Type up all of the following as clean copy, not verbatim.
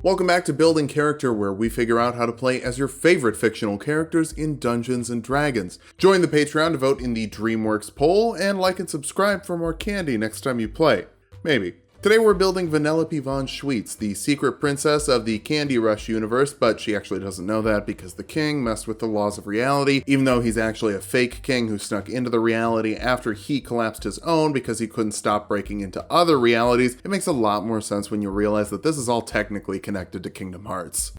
Welcome back to Building Character, where we figure out how to play as your favorite fictional characters in Dungeons & Dragons. Join the Patreon to vote in the DreamWorks poll, and like and subscribe for more candy next time you play. Maybe. Today we're building Vanellope Von Schweetz, the secret princess of the Candy Rush universe, but she actually doesn't know that because the king messed with the laws of reality, even though he's actually a fake king who snuck into the reality after he collapsed his own because he couldn't stop breaking into other realities. It makes a lot more sense when you realize that this is all technically connected to Kingdom Hearts.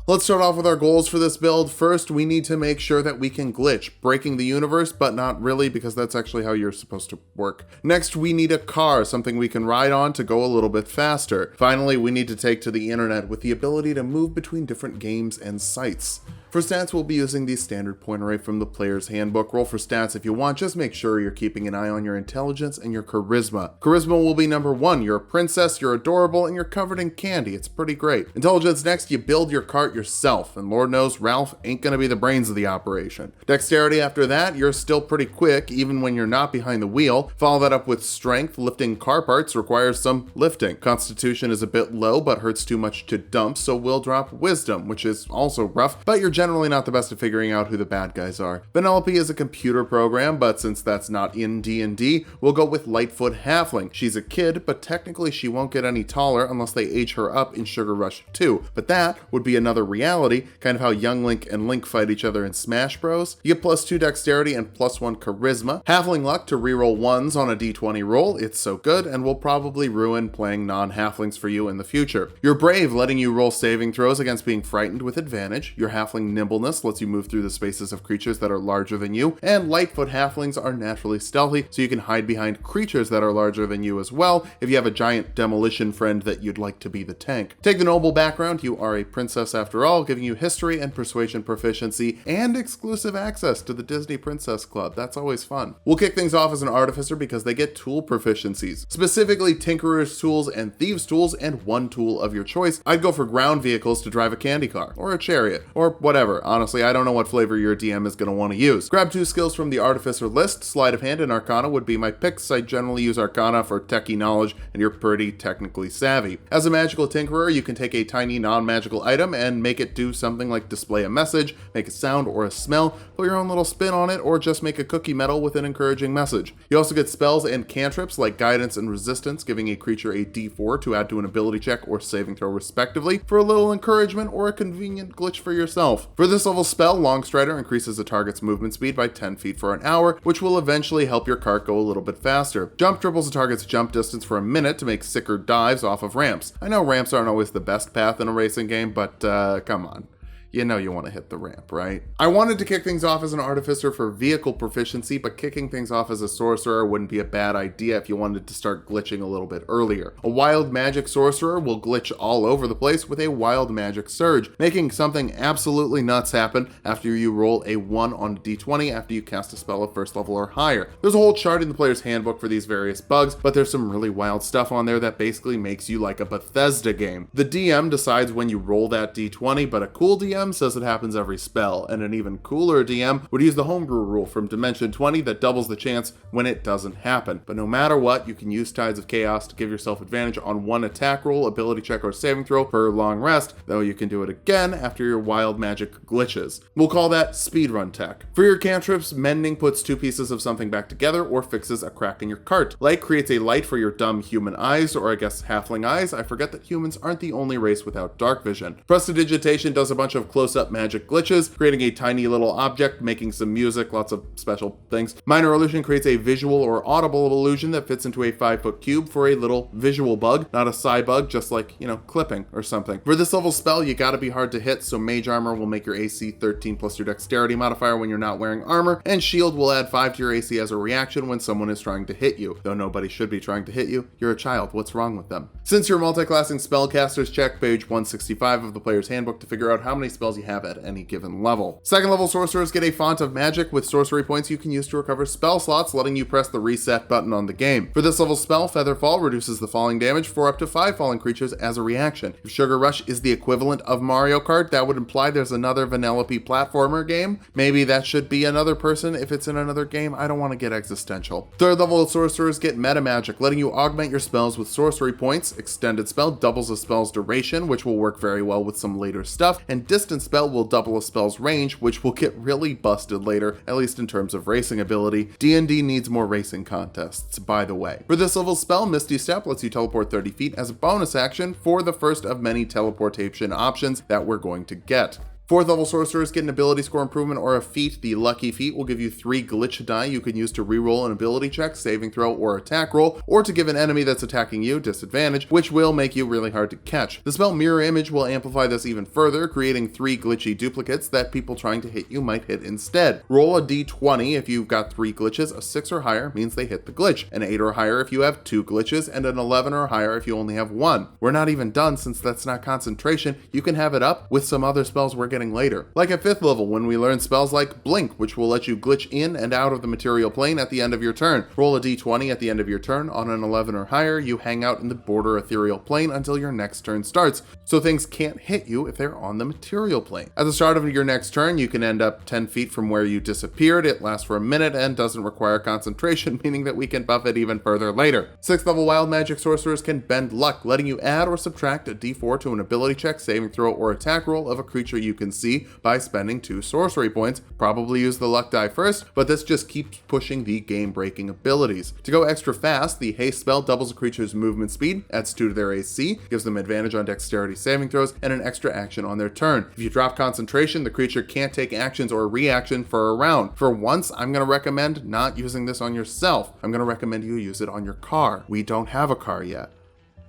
Let's start off with our goals for this build. First, we need to make sure that we can glitch, breaking the universe, but not really because that's actually how you're supposed to work. Next, we need a car, something we can ride on to go a little bit faster. Finally, we need to take to the internet with the ability to move between different games and sites. For stats, we'll be using the standard point array from the player's handbook. Roll for stats if you want, just make sure you're keeping an eye on your intelligence and your charisma. Charisma will be number 1. You're a princess, you're adorable, and you're covered in candy. It's pretty great. Intelligence next, you build your cart yourself, and Lord knows Ralph ain't gonna be the brains of the operation. Dexterity after that, you're still pretty quick, even when you're not behind the wheel. Follow that up with strength. Lifting car parts requires some lifting. Constitution is a bit low, but hurts too much to dump, so we'll drop wisdom, which is also rough, but you're generally not the best at figuring out who the bad guys are. Vanellope is a computer program, but since that's not in D&D, we'll go with Lightfoot Halfling. She's a kid, but technically she won't get any taller unless they age her up in Sugar Rush 2. But that would be another reality, kind of how Young Link and Link fight each other in Smash Bros. You get +2 dexterity and +1 charisma. Halfling luck to reroll 1s on a d20 roll. It's so good, and will probably ruin playing non-halflings for you in the future. You're brave, letting you roll saving throws against being frightened with advantage. Your halfling nimbleness lets you move through the spaces of creatures that are larger than you, and Lightfoot halflings are naturally stealthy, so you can hide behind creatures that are larger than you as well if you have a giant demolition friend that you'd like to be the tank. Take the noble background. You are a princess after all, giving you history and persuasion proficiency and exclusive access to the Disney Princess Club. That's always fun. We'll kick things off as an artificer because they get tool proficiencies, specifically Tinkerer's tools and Thieves' tools, and one tool of your choice. I'd go for ground vehicles to drive a candy car or a chariot or whatever. Honestly, I don't know what flavor your DM is going to want to use. Grab 2 skills from the Artificer list. Sleight of Hand and Arcana would be my picks. I generally use Arcana for techie knowledge, and you're pretty technically savvy. As a magical tinkerer, you can take a tiny non-magical item and make it do something like display a message, make a sound or a smell, put your own little spin on it, or just make a cookie medal with an encouraging message. You also get spells and cantrips like Guidance and Resistance, giving a creature a d4 to add to an ability check or saving throw respectively, for a little encouragement or a convenient glitch for yourself. For this level spell, Longstrider increases the target's movement speed by 10 feet for an hour, which will eventually help your cart go a little bit faster. Jump triples the target's jump distance for a minute to make sicker dives off of ramps. I know ramps aren't always the best path in a racing game, but come on. You know you want to hit the ramp, right? I wanted to kick things off as an artificer for vehicle proficiency, but kicking things off as a sorcerer wouldn't be a bad idea if you wanted to start glitching a little bit earlier. A wild magic sorcerer will glitch all over the place with a wild magic surge, making something absolutely nuts happen after you roll a 1 on a d20 after you cast a spell of first level or higher. There's a whole chart in the player's handbook for these various bugs, but there's some really wild stuff on there that basically makes you like a Bethesda game. The DM decides when you roll that d20, but a cool DM says it happens every spell, and an even cooler DM would use the homebrew rule from Dimension 20 that doubles the chance when it doesn't happen. But no matter what, you can use Tides of Chaos to give yourself advantage on 1 attack roll, ability check, or saving throw per long rest, though you can do it again after your wild magic glitches. We'll call that speedrun tech. For your cantrips, Mending puts 2 pieces of something back together or fixes a crack in your cart. Light creates a light for your dumb human eyes, or I guess halfling eyes. I forget that humans aren't the only race without dark vision. Prestidigitation does a bunch of close-up magic glitches, creating a tiny little object, making some music, lots of special things. Minor Illusion creates a visual or audible illusion that fits into a 5-foot cube for a little visual bug, not a psi bug, just like, clipping or something. For this level spell, you gotta be hard to hit, so Mage Armor will make your AC 13 plus your Dexterity modifier when you're not wearing armor, and Shield will add 5 to your AC as a reaction when someone is trying to hit you. Though nobody should be trying to hit you, you're a child, what's wrong with them? Since you're multi-classing spellcasters, check page 165 of the player's handbook to figure out how many spells spells you have at any given level. Second level sorcerers get a font of magic with sorcery points you can use to recover spell slots, letting you press the reset button on the game. For this level spell, Featherfall reduces the falling damage for up to 5 falling creatures as a reaction. If Sugar Rush is the equivalent of Mario Kart, that would imply there's another Vanellope platformer game. Maybe that should be another person if it's in another game. I don't want to get existential. Third level sorcerers get meta magic, letting you augment your spells with sorcery points. Extended spell doubles a spell's duration, which will work very well with some later stuff, and distant spell will double a spell's range, which will get really busted later, at least in terms of racing ability. D&D needs more racing contests, by the way. For this level spell, Misty Step lets you teleport 30 feet as a bonus action for the first of many teleportation options that we're going to get. Fourth level sorcerers get an ability score improvement or a feat. The lucky feat will give you 3 glitch die you can use to reroll an ability check, saving throw, or attack roll, or to give an enemy that's attacking you disadvantage, which will make you really hard to catch. The spell Mirror Image will amplify this even further, creating 3 glitchy duplicates that people trying to hit you might hit instead. Roll a d20 if you've got 3 glitches, a 6 or higher means they hit the glitch, an 8 or higher if you have 2 glitches, and an 11 or higher if you only have 1. We're not even done since that's not concentration. You can have it up with some other spells we're getting later. Like at 5th level, when we learn spells like Blink, which will let you glitch in and out of the material plane at the end of your turn. Roll a d20 at the end of your turn. On an 11 or higher, you hang out in the border ethereal plane until your next turn starts, so things can't hit you if they're on the material plane. At the start of your next turn, you can end up 10 feet from where you disappeared. It lasts for a minute and doesn't require concentration, meaning that we can buff it even further later. 6th level wild magic sorcerers can bend luck, letting you add or subtract a d4 to an ability check, saving throw, or attack roll of a creature you can see by spending 2 sorcery points. Probably use the luck die first, but this just keeps pushing the game-breaking abilities. To go extra fast, the haste spell doubles a creature's movement speed, adds 2 to their AC, gives them advantage on dexterity saving throws, and an extra action on their turn. If you drop concentration, the creature can't take actions or reaction for a round. For once, I'm going to recommend not using this on yourself. I'm going to recommend you use it on your car. We don't have a car yet.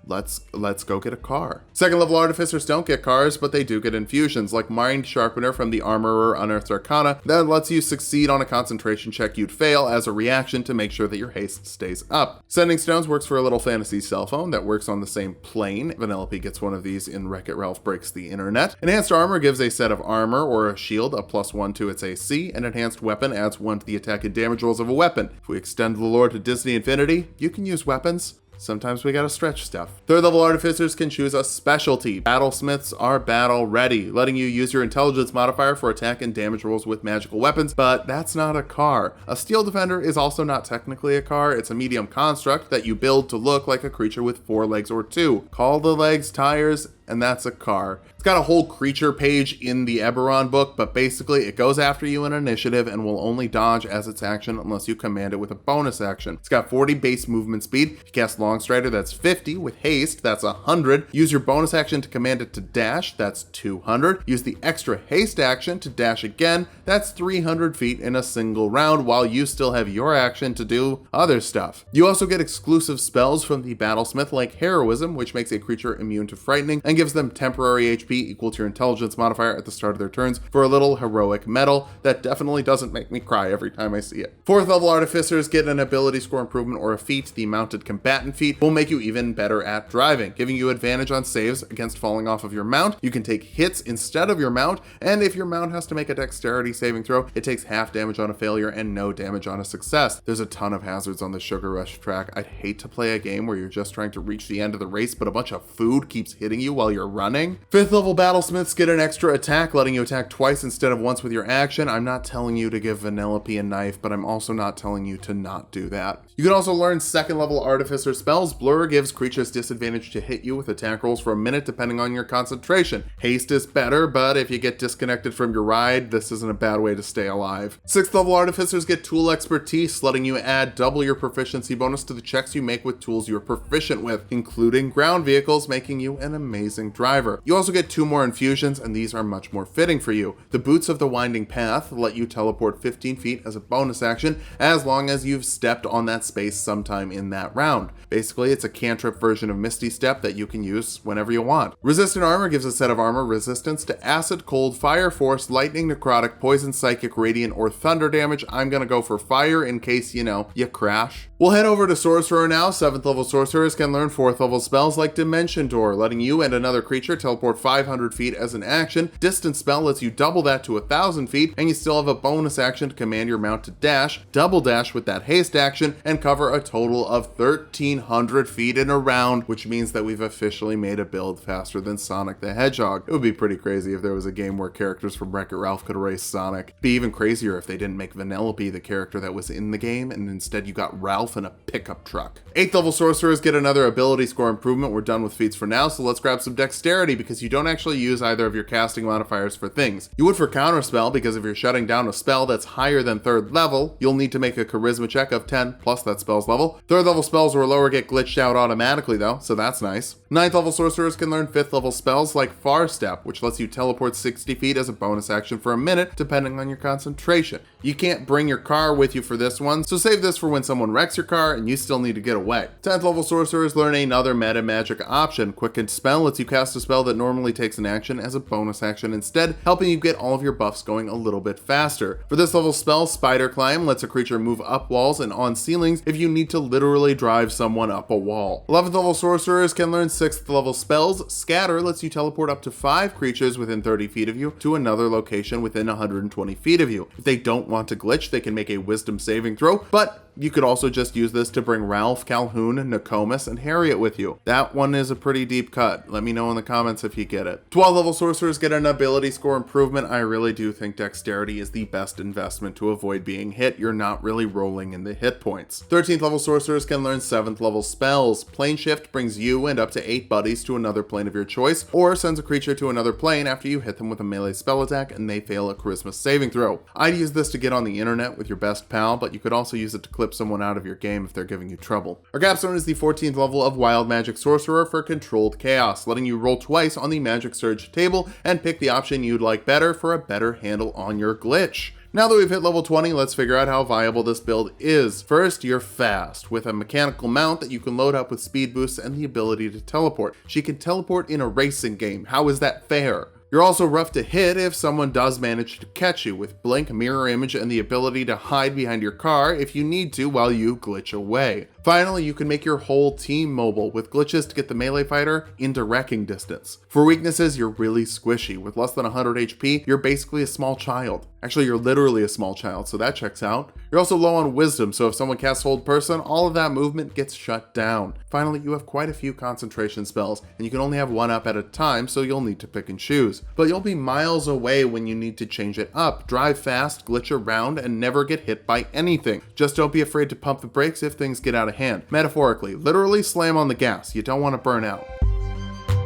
Let's go get a car. Second level artificers don't get cars, but they do get infusions, like Mind Sharpener from the Armorer Unearthed Arcana, that lets you succeed on a concentration check you'd fail as a reaction to make sure that your haste stays up. Sending Stones works for a little fantasy cell phone that works on the same plane. Vanellope gets one of these in Wreck-It Ralph Breaks the Internet. Enhanced Armor gives a set of armor or a shield a +1 to its AC, and Enhanced Weapon adds 1 to the attack and damage rolls of a weapon. If we extend the lore to Disney Infinity, you can use weapons. Sometimes we gotta stretch stuff. Third level artificers can choose a specialty. Battlesmiths are battle ready, letting you use your intelligence modifier for attack and damage rolls with magical weapons, but that's not a car. A steel defender is also not technically a car. It's a medium construct that you build to look like a creature with 4 legs or 2. Call the legs tires, and that's a car. It's got a whole creature page in the Eberron book, but basically it goes after you in initiative and will only dodge as its action unless you command it with a bonus action. It's got 40 base movement speed. If you cast Longstrider, that's 50. With haste, that's 100. Use your bonus action to command it to dash, that's 200. Use the extra haste action to dash again, that's 300 feet in a single round, while you still have your action to do other stuff. You also get exclusive spells from the Battlesmith like Heroism, which makes a creature immune to frightening and gives them temporary HP equal to your intelligence modifier at the start of their turns for a little heroic medal that definitely doesn't make me cry every time I see it. Fourth level artificers get an ability score improvement or a feat. The mounted combatant feat will make you even better at driving, giving you advantage on saves against falling off of your mount. You can take hits instead of your mount, and if your mount has to make a dexterity saving throw, it takes half damage on a failure and no damage on a success. There's a ton of hazards on the Sugar Rush track. I'd hate to play a game where you're just trying to reach the end of the race, but a bunch of food keeps hitting you while you're running. Fifth level battlesmiths get an extra attack, letting you attack twice instead of once with your action. I'm not telling you to give Vanellope a knife, but I'm also not telling you to not do that. You can also learn second level artificer spells. Blur gives creatures disadvantage to hit you with attack rolls for a minute depending on your concentration. Haste is better, but if you get disconnected from your ride, this isn't a bad way to stay alive. Sixth level artificers get tool expertise, letting you add double your proficiency bonus to the checks you make with tools you're proficient with, including ground vehicles, making you an amazing driver. You also get 2 more infusions, and these are much more fitting for you. The Boots of the Winding Path let you teleport 15 feet as a bonus action, as long as you've stepped on that space sometime in that round. Basically, it's a cantrip version of Misty Step that you can use whenever you want. Resistant Armor gives a set of armor resistance to acid, cold, fire, force, lightning, necrotic, poison, psychic, radiant, or thunder damage. I'm gonna go for fire in case, you crash. We'll head over to Sorcerer now. 7th level sorcerers can learn 4th level spells like Dimension Door, letting you and another creature, teleport 500 feet as an action. Distance spell lets you double that to 1,000 feet, and you still have a bonus action to command your mount to dash, double dash with that haste action, and cover a total of 1,300 feet in a round, which means that we've officially made a build faster than Sonic the Hedgehog. It would be pretty crazy if there was a game where characters from Wreck-It Ralph could race Sonic. It'd be even crazier if they didn't make Vanellope the character that was in the game, and instead you got Ralph in a pickup truck. 8th level sorcerers get another ability score improvement. We're done with feats for now, so let's grab some dexterity because you don't actually use either of your casting modifiers for things. You would for counterspell, because if you're shutting down a spell that's higher than 3rd level, you'll need to make a charisma check of 10 plus that spell's level. 3rd level spells or lower get glitched out automatically though, so that's nice. 9th level sorcerers can learn 5th level spells like Far Step, which lets you teleport 60 feet as a bonus action for a minute, depending on your concentration. You can't bring your car with you for this one, so save this for when someone wrecks your car and you still need to get away. 10th level sorcerers learn another meta magic option. Quicken Spell lets you cast a spell that normally takes an action as a bonus action instead, helping you get all of your buffs going a little bit faster. For this level spell, Spider Climb lets a creature move up walls and on ceilings if you need to literally drive someone up a wall. 11th level sorcerers can learn 6th level spells. Scatter lets you teleport up to 5 creatures within 30 feet of you to another location within 120 feet of you. If they don't want to glitch, they can make a wisdom saving throw, but you could also just use this to bring Ralph, Calhoun, Nokomis, and Harriet with you. That one is a pretty deep cut. Let me know in the comments if you get it. 12th level sorcerers get an ability score improvement. I really do think dexterity is the best investment to avoid being hit. You're not really rolling in the hit points. 13th level sorcerers can learn 7th level spells. Plane Shift brings you and up to 8 buddies to another plane of your choice, or sends a creature to another plane after you hit them with a melee spell attack and they fail a charisma saving throw. I'd use this to get on the internet with your best pal, but you could also use it to clip someone out of your game if they're giving you trouble. Our capstone is the 14th level of Wild Magic Sorcerer for Controlled Chaos, letting you roll twice on the Magic Surge table and pick the option you'd like better for a better handle on your glitch. Now that we've hit level 20, let's figure out how viable this build is. First, you're fast, with a mechanical mount that you can load up with speed boosts and the ability to teleport. She can teleport in a racing game. How is that fair? You're also rough to hit if someone does manage to catch you, with blink, mirror image, and the ability to hide behind your car if you need to while you glitch away. Finally, you can make your whole team mobile with glitches to get the melee fighter into wrecking distance. For weaknesses, you're really squishy. With less than 100 HP, you're basically a small child. Actually, you're literally a small child, so that checks out. You're also low on wisdom, so if someone casts Hold Person, all of that movement gets shut down. Finally, you have quite a few concentration spells, and you can only have one up at a time, so you'll need to pick and choose. But you'll be miles away when you need to change it up. Drive fast, glitch around, and never get hit by anything. Just don't be afraid to pump the brakes if things get out of hand. Metaphorically, literally slam on the gas. You don't want to burn out.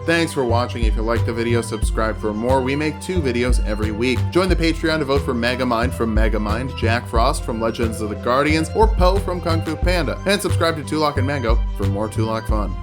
Thanks for watching. If you liked the video, subscribe for more. We make 2 videos every week. Join the Patreon to vote for Megamind from Megamind, Jack Frost from Legends of the Guardians, or Poe from Kung Fu Panda. And subscribe to Tulok and Mango for more Tulok fun.